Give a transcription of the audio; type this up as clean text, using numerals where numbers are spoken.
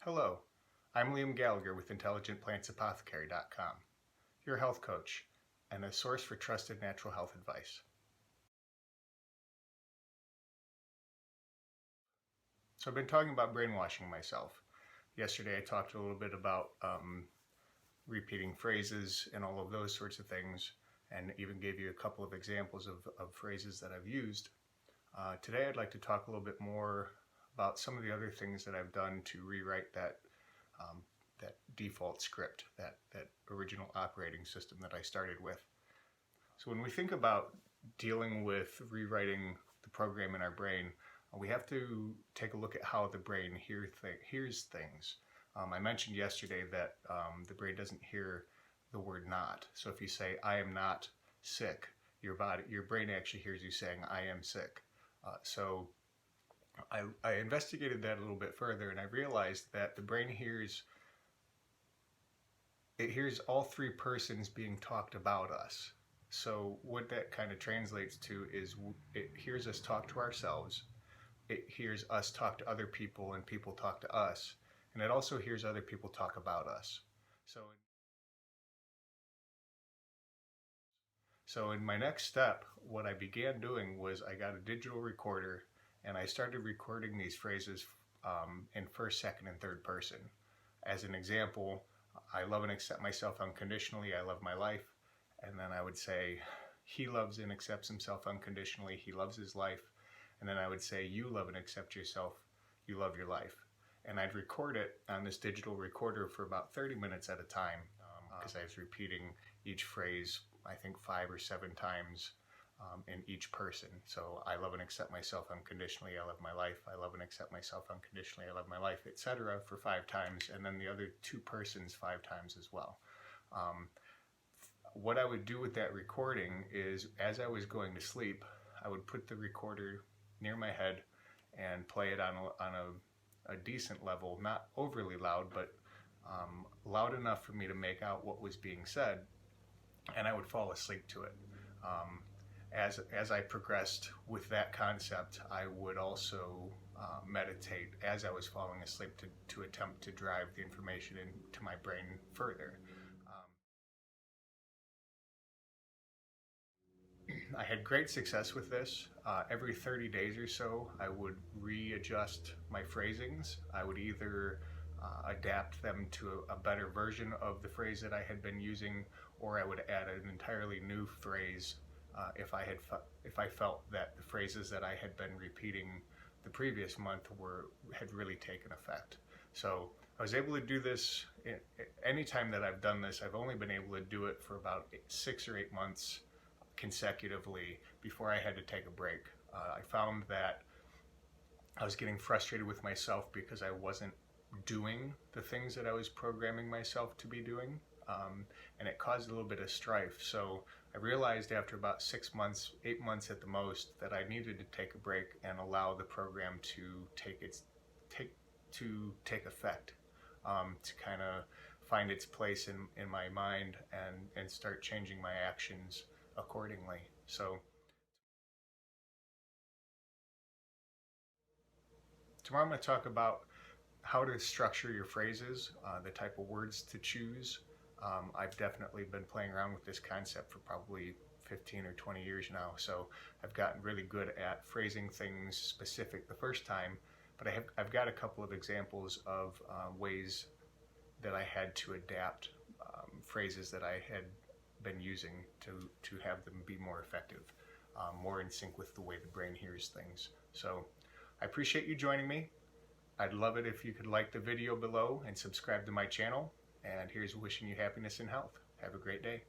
Hello, I'm Liam Gallagher with IntelligentPlantsApothecary.com, your health coach and a source for trusted natural health advice. So I've been talking about brainwashing myself. Yesterday I talked a little bit about repeating phrases and all of those sorts of things, and even gave you a couple of examples of phrases that I've used. Today I'd like to talk a little bit more about some of the other things that I've done to rewrite that default script, that original operating system that I started with. So when we think about dealing with rewriting the program in our brain, we have to take a look at how the brain hears things. I mentioned yesterday that the brain doesn't hear the word not. So if you say, I am not sick, your brain actually hears you saying, I am sick. So I investigated that a little bit further, and I realized that the brain hears all three persons being talked about us. So what that kind of translates to is it hears us talk to ourselves, it hears us talk to other people and people talk to us, and it also hears other people talk about us. So in my next step, what I began doing was I got a digital recorder and I started recording these phrases in first, second, and third person. As an example, I love and accept myself unconditionally, I love my life. And then I would say, he loves and accepts himself unconditionally, he loves his life. And then I would say, you love and accept yourself, you love your life. And I'd record it on this digital recorder for about 30 minutes at a time, because I was repeating each phrase, I think 5 or 7 times in each person. So I love and accept myself unconditionally, I love my life, I love and accept myself unconditionally, I love my life, etc. for 5 times, and then the other 2 persons 5 times as well. What I would do with that recording is, as I was going to sleep, I would put the recorder near my head and play it on a decent level, not overly loud, but loud enough for me to make out what was being said, and I would fall asleep to it. As I progressed with that concept, I would also meditate as I was falling asleep to attempt to drive the information into my brain further. I had great success with this. Every 30 days or so, I would readjust my phrasings. I would either adapt them to a better version of the phrase that I had been using, or I would add an entirely new phrase if I felt that the phrases that I had been repeating the previous month had really taken effect. So I was able to do this. Anytime that I've done this, I've only been able to do it for about 6 or 8 months consecutively before I had to take a break. I found that I was getting frustrated with myself because I wasn't doing the things that I was programming myself to be doing, and it caused a little bit of strife. So I realized after about 6 months, 8 months at the most, that I needed to take a break and allow the program to take effect, to kind of find its place in my mind and start changing my actions accordingly. So tomorrow I'm going to talk about how to structure your phrases, the type of words to choose. I've definitely been playing around with this concept for probably 15 or 20 years now, so I've gotten really good at phrasing things specific the first time, but I've got a couple of examples of ways that I had to adapt phrases that I had been using to have them be more effective, more in sync with the way the brain hears things. So I appreciate you joining me. I'd love it if you could like the video below and subscribe to my channel. And here's wishing you happiness and health. Have a great day.